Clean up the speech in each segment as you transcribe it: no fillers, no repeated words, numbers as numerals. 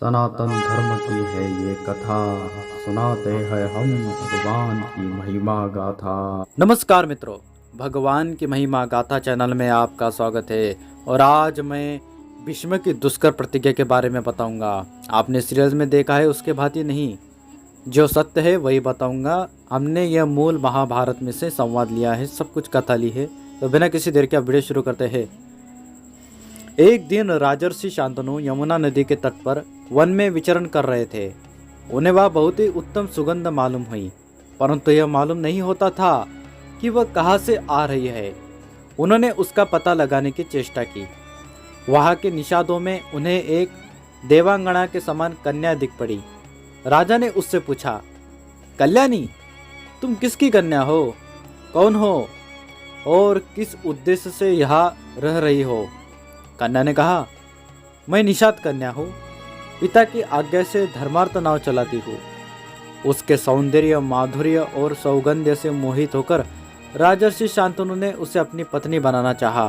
सनातन धर्म की है ये कथा, सुनाते हैं हम भगवान की महिमा गाथा। नमस्कार मित्रों, भगवान की महिमा गाथा चैनल में आपका स्वागत है। और आज मैं भीष्म की दुष्कर प्रतिज्ञा के बारे में बताऊंगा। आपने सीरियल में देखा है उसके भांति नहीं, जो सत्य है वही बताऊंगा। हमने यह मूल महाभारत में से संवाद लिया है, सब कुछ कथा ली है। तो बिना किसी देर के अब वीडियो शुरू करते हैं। एक दिन राजर्षि शांतनु यमुना नदी के तट पर वन में विचरण कर रहे थे। उन्हें वह बहुत ही उत्तम सुगंध मालूम हुई, परंतु यह मालूम नहीं होता था कि वह कहाँ से आ रही है। उन्होंने उसका पता लगाने की चेष्टा की। वहाँ के निषादों में उन्हें एक देवांगना के समान कन्या दिख पड़ी। राजा ने उससे पूछा, कल्याणी, तुम किसकी कन्या हो? कौन हो और किस उद्देश्य से यहाँ रह रही हो? कन्या ने कहा, मैं निषाद कन्या हूँ, पिता की आज्ञा से धर्मार्थ नाव चलाती हूँ। उसके सौंदर्य, माधुर्य और सौगंध्य से मोहित होकर राजर्षि शांतनु ने उसे अपनी पत्नी बनाना चाहा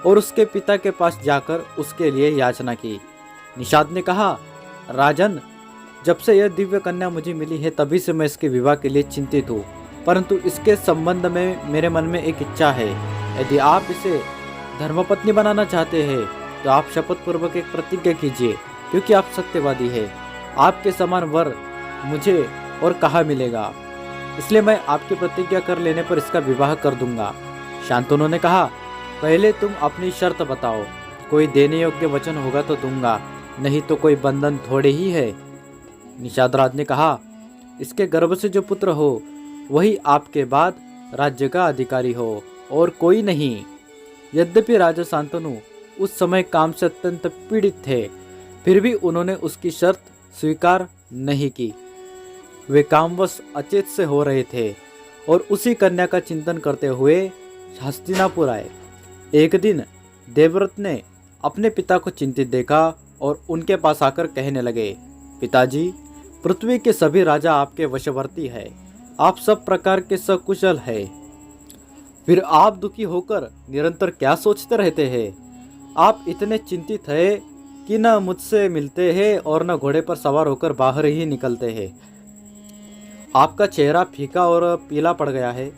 और उसके पिता के पास जाकर उसके लिए याचना की। निषाद ने कहा, राजन, जब से यह दिव्य कन्या मुझे मिली है तभी से मैं इसके विवाह के लिए चिंतित हूँ, परंतु इसके संबंध में मेरे मन में एक इच्छा है। यदि आप इसे धर्मपत्नी बनाना चाहते हैं तो आप शपथ पूर्वक एक प्रतिज्ञा कीजिए, क्योंकि आप सत्यवादी हैं। आपके समान वर मुझे और कहाँ मिलेगा, इसलिए मैं आपकी प्रतिज्ञा कर लेने पर इसका विवाह कर दूंगा। शांतनु ने कहा, पहले तुम अपनी शर्त बताओ, कोई देने योग्य वचन होगा तो दूंगा, नहीं तो कोई बंधन थोड़े ही है। निषाद राज ने कहा, इसके गर्भ से जो पुत्र हो वही आपके बाद राज्य का अधिकारी हो और कोई नहीं। यद्यपि राजा शांतनु उस समय काम से अत्यंत पीड़ित थे, फिर भी उन्होंने उसकी शर्त स्वीकार नहीं की। वे कामवश अचेत से हो रहे थे और उसी कन्या का चिंतन करते हुए हस्तिनापुर आए। एक दिन देवव्रत ने अपने पिता को चिंतित देखा और उनके पास आकर कहने लगे, पिताजी, पृथ्वी के सभी राजा आपके वशवर्ती है, आप सब प्रकार के सकुशल है, फिर आप दुखी होकर निरंतर क्या सोचते रहते हैं? आप इतने चिंतित हैं कि न मुझसे मिलते हैं और न घोड़े पर सवार होकर बाहर ही निकलते हैं। आपका चेहरा फीका और पीला पड़ गया है,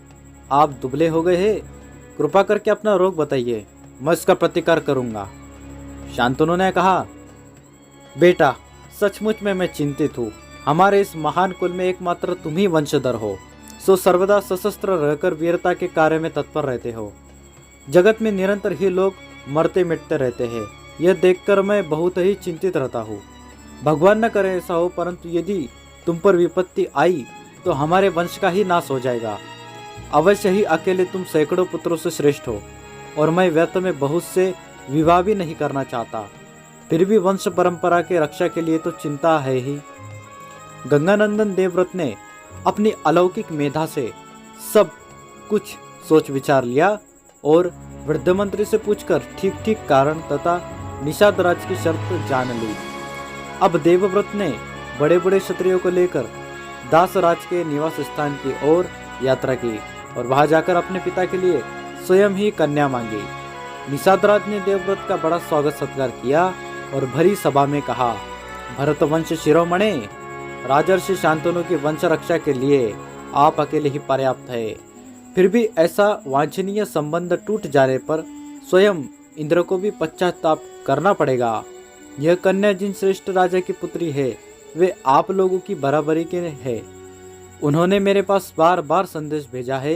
आप दुबले हो गए हैं। कृपा करके अपना रोग बताइए, मैं इसका प्रतिकार करूंगा। शांतनु ने कहा, बेटा, सचमुच में मैं चिंतित हूँ। हमारे इस महान कुल में एकमात्र तुम ही वंशधर हो, सो सर्वदा सशस्त्र रहकर वीरता के कार्य में तत्पर रहते हो। जगत में निरंतर ही लोग मरते मिटते रहते हैं, यह देखकर मैं बहुत ही चिंतित रहता हूँ। भगवान न करे ऐसा हो, परंतु यदि तुम पर विपत्ति आई तो हमारे वंश का ही नाश हो जाएगा। अवश्य ही अकेले तुम सैकड़ों पुत्रों से श्रेष्ठ हो और मैं व्यर्थ में बहुत से विवाह भी नहीं करना चाहता, फिर भी वंश परंपरा के रक्षा के लिए तो चिंता है ही। गंगानंदन देवव्रत ने अपनी अलौकिक मेधा से सब कुछ सोच विचार लिया और वृद्ध मंत्री से पूछकर ठीक ठीक कारण तथा निषाद राज की शर्त जान ली। अब देवव्रत ने बड़े बड़े क्षत्रियों को लेकर दासराज के निवास स्थान की ओर यात्रा की और वहां जाकर अपने पिता के लिए स्वयं ही कन्या मांगी। निषाद राज ने देवव्रत का बड़ा स्वागत सत्कार किया और भरी सभा में कहा, भरत वंश शिरोमणे, राजर्षि शांतनु की वंश रक्षा के लिए आप अकेले ही पर्याप्त है। फिर भी ऐसा वांछनीय संबंध टूट जाने पर स्वयं इंद्र को भी पश्चाताप करना पड़ेगा। यह कन्या जिन श्रेष्ठ राजा की पुत्री है वे आप लोगों की बराबरी के है। उन्होंने मेरे पास बार बार संदेश भेजा है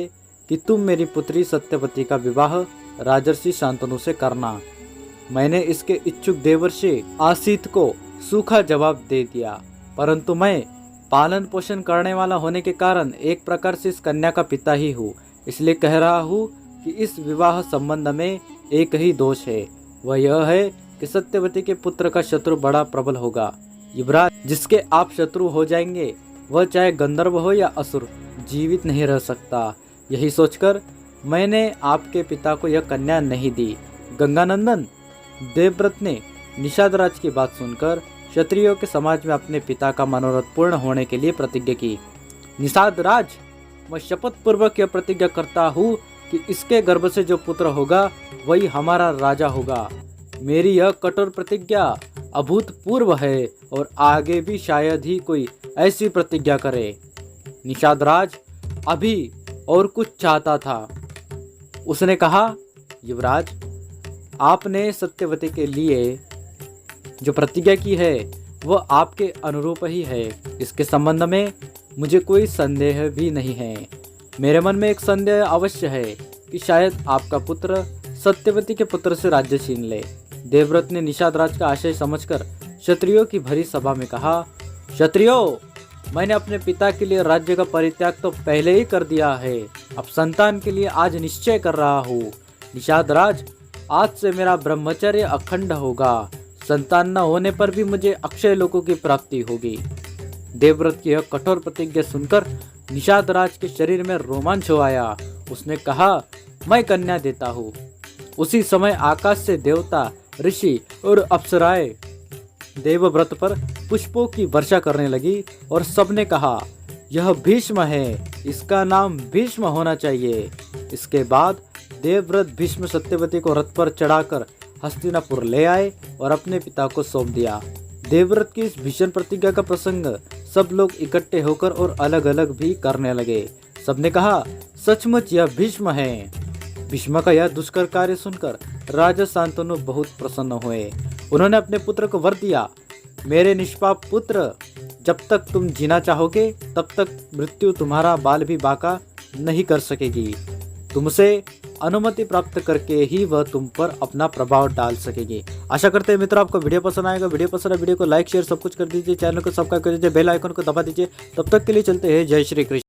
कि तुम मेरी पुत्री सत्यवती का विवाह राजर्षि शांतनु से करना। मैंने इसके इच्छुक देवर्षि आसित को सूखा जवाब दे दिया, परंतु मैं पालन पोषण करने वाला होने के कारण एक प्रकार से इस कन्या का पिता ही हूँ, इसलिए कह रहा हूँ कि इस विवाह संबंध में एक ही दोष है, वह यह है कि सत्यवती के पुत्र का शत्रु बड़ा प्रबल होगा। युवराज, जिसके आप शत्रु हो जाएंगे वह चाहे गंधर्व हो या असुर, जीवित नहीं रह सकता। यही सोचकर मैंने आपके पिता को यह कन्या नहीं दी। गंगानंदन देवव्रत ने निषाद राज की बात सुनकर क्षत्रियों के समाज में अपने पिता का मनोरथ पूर्ण होने के लिए प्रतिज्ञा की। निषाद राज, मैं शपथ पूर्वक यह प्रतिज्ञा करता हूँ कि इसके गर्भ से जो पुत्र होगा वही हमारा राजा होगा। मेरी यह कठोर प्रतिज्ञा अभूतपूर्व है और आगे भी शायद ही कोई ऐसी प्रतिज्ञा करे। निषाद राज अभी और कुछ चाहता था। उसने कहा, युवराज, आपने सत्यवती के लिए जो प्रतिज्ञा की है वह आपके अनुरूप ही है। इसके संबंध में मुझे कोई संदेह भी नहीं है। मेरे मन में एक संदेह अवश्य है कि शायद आपका पुत्र सत्यवती के पुत्र से राज्य छीन ले। देवव्रत ने निषाद राज का आशय समझकर क्षत्रियों की भरी सभा में कहा, क्षत्रियों, मैंने अपने पिता के लिए राज्य का परित्याग तो पहले ही कर दिया है। अब संतान के लिए आज निश्चय कर रहा हूँ। निषाद राज, आज से मेरा ब्रह्मचर्य अखंड होगा। संतान न होने पर भी मुझे अक्षय लोकों की प्राप्ति होगी। देवव्रत की यह कठोर प्रतिज्ञा सुनकर निषाद राज के शरीर में रोमांच हो आया। उसने कहा, मैं कन्या देता हूँ। उसी समय आकाश से देवता, ऋषि और अप्सराएं देवव्रत पर पुष्पों की वर्षा करने लगी और सबने कहा, यह भीष्म है, इसका नाम भीष्म होना चाहिए। इसके बाद देवव्रत भीष्म सत्यवती को रथ पर चढ़ाकर हस्तिनापुर ले आए और अपने पिता को सौंप दिया। देवव्रत की इस भीषण प्रतिज्ञा का प्रसंग सब लोग इकट्ठे होकर और अलग अलग भी करने लगे। सबने कहा, सचमुच यह भीष्म है। भीष्म का यह दुष्कर कार्य सुनकर राजा शांतनु बहुत प्रसन्न हुए। उन्होंने अपने पुत्र को वर दिया, मेरे निष्पाप पुत्र, जब तक तुम जीना चाहोगे तब तक मृत्यु तुम्हारा बाल भी बांका नहीं कर सकेगी। तुमसे अनुमति प्राप्त करके ही वह तुम पर अपना प्रभाव डाल सकेगी। आशा करते हैं मित्रों आपको वीडियो पसंद आएगा। वीडियो पसंद है, वीडियो को लाइक शेयर सब कुछ कर दीजिए। चैनल को सब्सक्राइब कर दीजिए, बेल आइकन को दबा दीजिए। तब तक के लिए चलते हैं। जय श्री कृष्ण।